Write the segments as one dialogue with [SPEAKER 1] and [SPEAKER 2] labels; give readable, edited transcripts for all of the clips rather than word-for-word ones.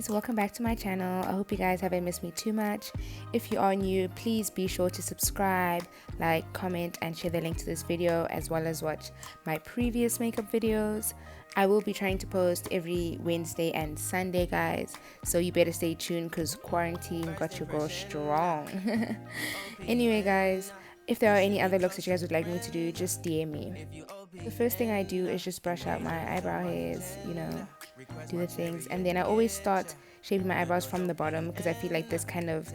[SPEAKER 1] guys, welcome back to my channel. I hope you guys haven't missed me too much. If you are new, please be sure to subscribe, like, comment and share the link to this video, as well as watch my previous makeup videos. I will be trying to post every Wednesday and Sunday, guys, so you better stay tuned because quarantine got your girl strong. Anyway guys, if there are any other looks that you guys would like me to do, just DM me. The first thing I do is just brush out my eyebrow hairs, do the things, and then I always start shaping my eyebrows from the bottom because I feel like this kind of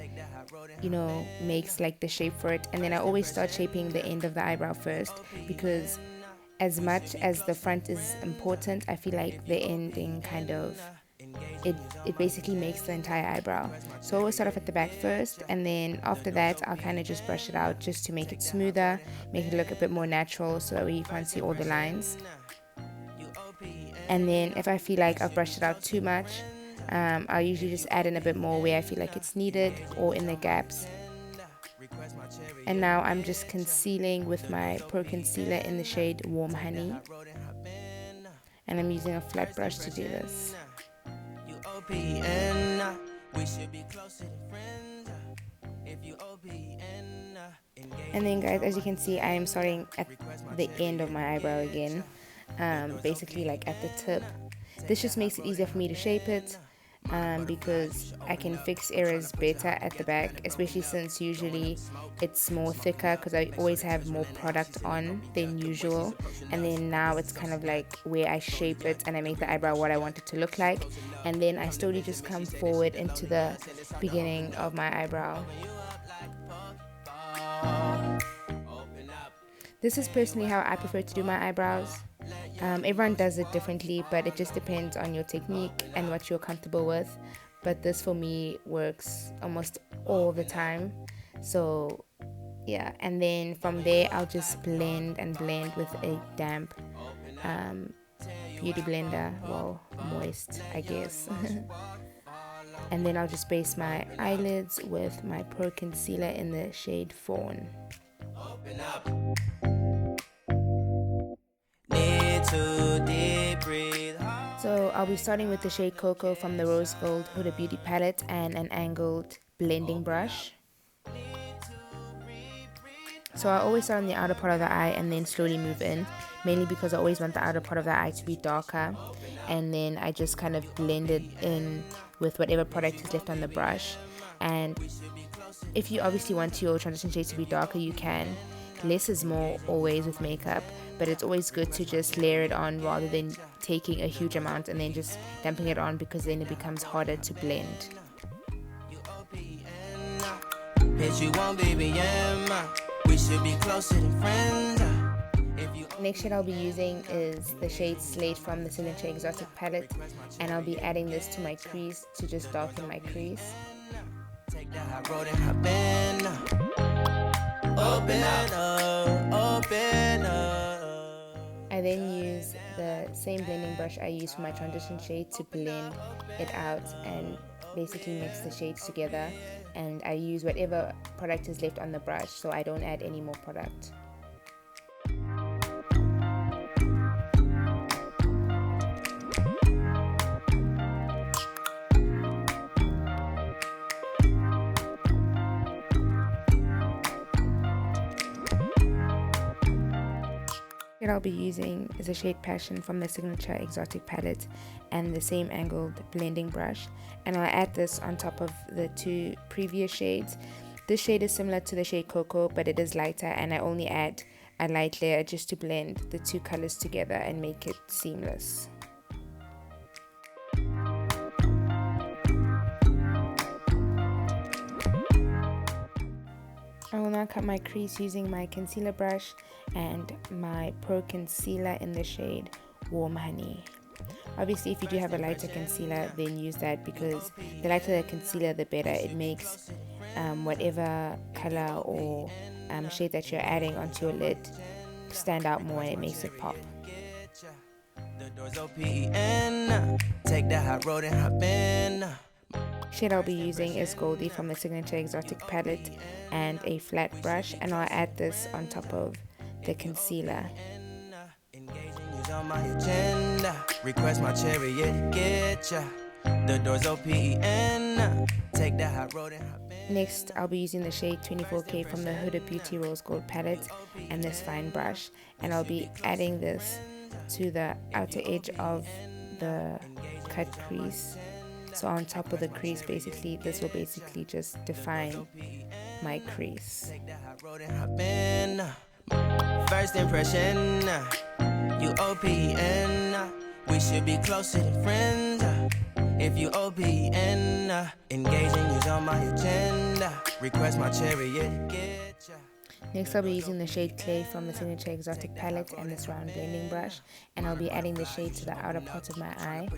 [SPEAKER 1] makes like the shape for it. And then I always start shaping the end of the eyebrow first, because as much as the front is important, I feel like the ending kind of it basically makes the entire eyebrow. So I always start off at the back first, and then after that I'll kind of just brush it out just to make it smoother, make it look a bit more natural so that you can't see all the lines. And then if I feel like I've brushed it out too much, I'll usually just add in a bit more where I feel like it's needed or in the gaps. And now I'm just concealing with my Pro Concealer in the shade Warm Honey, and I'm using a flat brush to do this. And then guys, as you can see, I am starting at the end of my eyebrow again, basically like at the tip. This just makes it easier for me to shape it, because I can fix errors better at the back, especially since usually it's more thicker because I always have more product on than usual. And then now it's kind of like where I shape it and I make the eyebrow what I want it to look like, and then I slowly just come forward into the beginning of my eyebrow. This is personally how I prefer to do my eyebrows. Everyone does it differently, but it just depends on your technique and what you're comfortable with. But this for me works almost all the time. So yeah, and then from there I'll just blend and blend with a damp beauty blender, well, moist I guess. And then I'll just base my eyelids with my Pro Concealer in the shade Fawn. So I'll be starting with the shade Cocoa from the Rose Gold Huda Beauty palette and an angled blending brush. So I always start on the outer part of the eye and then slowly move in, mainly because I always want the outer part of the eye to be darker, and then I just kind of blend it in with whatever product is left on the brush. And if you obviously want your transition shades to be darker, you can. Less is more always with makeup, but it's always good to just layer it on rather than taking a huge amount and then just dumping it on, because then it becomes harder to blend. Next shade I'll be using is the shade Slate from the Signature Exotic palette, and I'll be adding this to my crease to just darken my crease. I then use the same blending brush I use for my transition shade to blend it out and basically mix the shades together, and I use whatever product is left on the brush, so I don't add any more product. What I'll be using is a shade Passion from the Signature Exotic palette and the same angled blending brush, and I'll add this on top of the two previous shades. This shade is similar to the shade Cocoa, but it is lighter, and I only add a light layer just to blend the two colors together and make it seamless. I will now cut my crease using my concealer brush and my Pro Concealer in the shade Warm Honey. Obviously, if you do have a lighter concealer, then use that, because the lighter the concealer, the better. It makes whatever color or shade that you're adding onto your lid stand out more, and it makes it pop. Shade I'll be using is Goldie from the Signature Exotic palette and a flat brush, and I'll add this on top of the concealer.
[SPEAKER 2] The door's open. Take the high road and hop in.
[SPEAKER 1] Next, I'll be using the shade 24K from the Huda Beauty Rose Gold palette and this fine brush, and I'll be adding this to the outer edge of the cut crease. So on top of the crease, basically, this will basically just define my crease.
[SPEAKER 2] First impression, you OPN. We should be closer than friends. If you OPN, engaging is on my agenda. Request my chariot, get ya.
[SPEAKER 1] Next, I'll be using the shade Clay from the Signature Exotic palette and this round blending brush, and I'll be adding the shade to the outer part of my eye.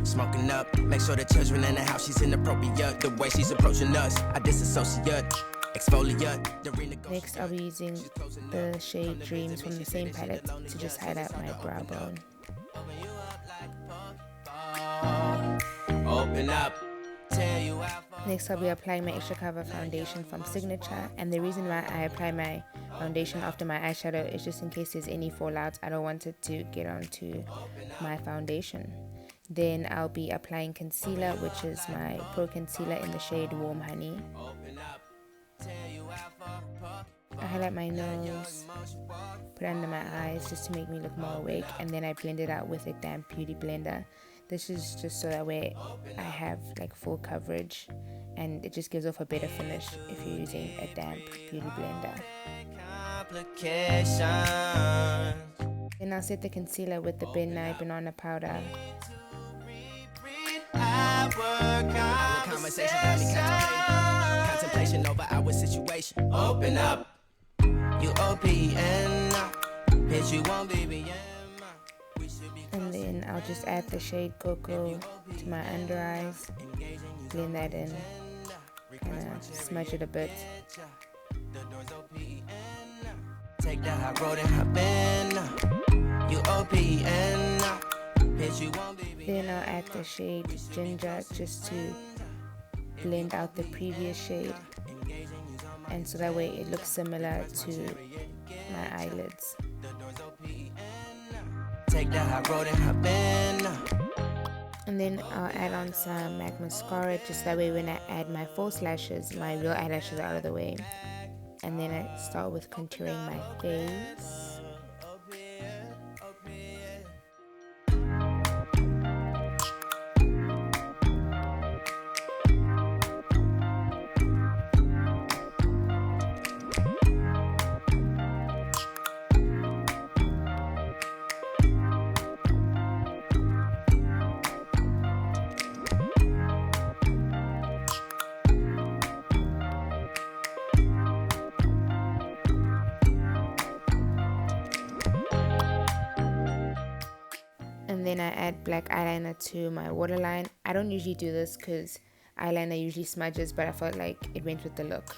[SPEAKER 2] Smoking up, make sure the children in the house, she's inappropriate. The way she's approaching us, I disassociate. Exfoliate.
[SPEAKER 1] Next, I'll be using the shade Dreams from the same palette to just highlight my brow bone.
[SPEAKER 2] Open up.
[SPEAKER 1] Next, I'll be applying my Extra Cover foundation from Signature, and the reason why I apply my foundation after my eyeshadow is just in case there's any fallout. I don't want it to get onto my foundation. Then I'll be applying concealer, which is my Pro Concealer in the shade Warm Honey. I highlight my nose, put it under my eyes just to make me look more awake, and then I blend it out with a damp beauty blender. This is just so that way I have like full coverage, and it just gives off a better finish if you're using a damp beauty blender. Then I'll set the concealer with the Ben Nye Banana Powder.
[SPEAKER 2] Conversation got me contemplation over our situation. Open up, you OPN, bitch, you won't be.
[SPEAKER 1] And then I'll just add the shade Cocoa to my under eyes, blend that in, and smudge it a bit.
[SPEAKER 2] Take the high road and hop in. You OPN, bitch, you won't be.
[SPEAKER 1] Then I'll add the shade Ginger just to blend out the previous shade, and so that way it looks similar to my eyelids.
[SPEAKER 2] Take the high road and hop in.
[SPEAKER 1] And then I'll add on some MAC mascara, just that way when I add my false lashes, my real eyelashes are out of the way. And then I start with contouring my face. And then I add black eyeliner to my waterline. I don't usually do this because eyeliner usually smudges, but I felt like it went with the look.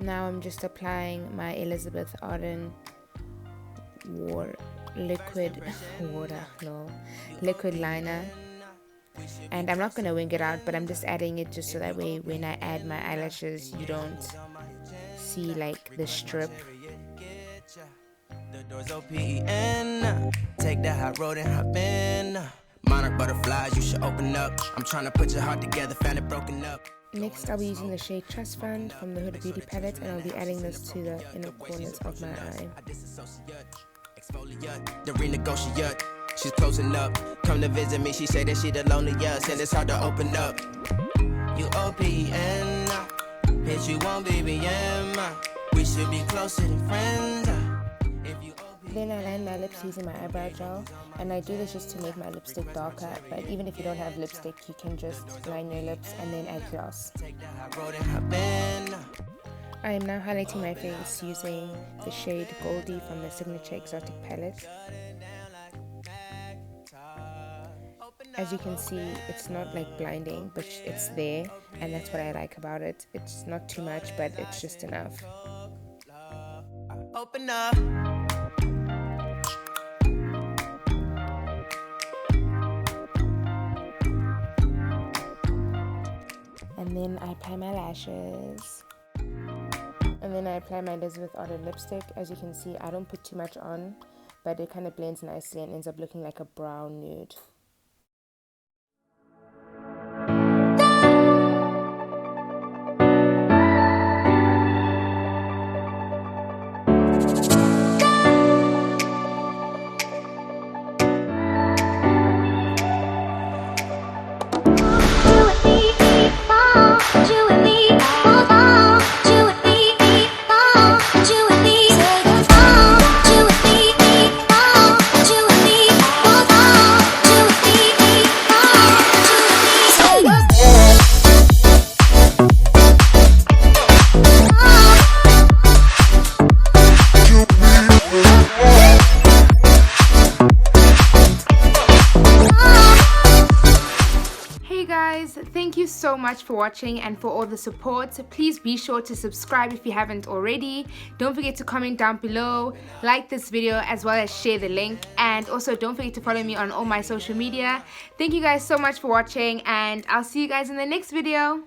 [SPEAKER 1] Now I'm just applying my Elizabeth Arden liquid liner. And I'm not going to wing it out, but I'm just adding it just so that way when I add my eyelashes, you don't see like the strip.
[SPEAKER 2] The door's open. Take the high road and hop in. Monarch butterflies, you should open up. I'm trying to put your heart together, found it broken up.
[SPEAKER 1] Next, I'll be using the shade Trust Fund from the Huda Beauty palette, and I'll be adding this to the inner corners of my eye.
[SPEAKER 2] The renegotiate, she's closing up. Come to visit me, she say that she the loneliest, and it's hard to open up. You OPN, bitch, you won't be BM. We should be closer than friends.
[SPEAKER 1] Then I line my lips using my eyebrow gel, and I do this just to make my lipstick darker, but even if you don't have lipstick, you can just line your lips and then add gloss. I am now highlighting my face using the shade Goldie from the Signature Exotic palette. As you can see, it's not like blinding, but it's there, and that's what I like about it. It's not too much, but it's just enough.
[SPEAKER 2] Open up.
[SPEAKER 1] And then I apply my lashes. And then I apply my Elizabeth Arden lipstick. As you can see, I don't put too much on, but it kind of blends nicely and ends up looking like a brown nude. Thank you so much for watching and for all the support. So please be sure to subscribe if you haven't already. Don't forget to comment down below, like this video, as well as share the link, and also don't forget to follow me on all my social media. Thank you guys so much for watching, and I'll see you guys in the next video.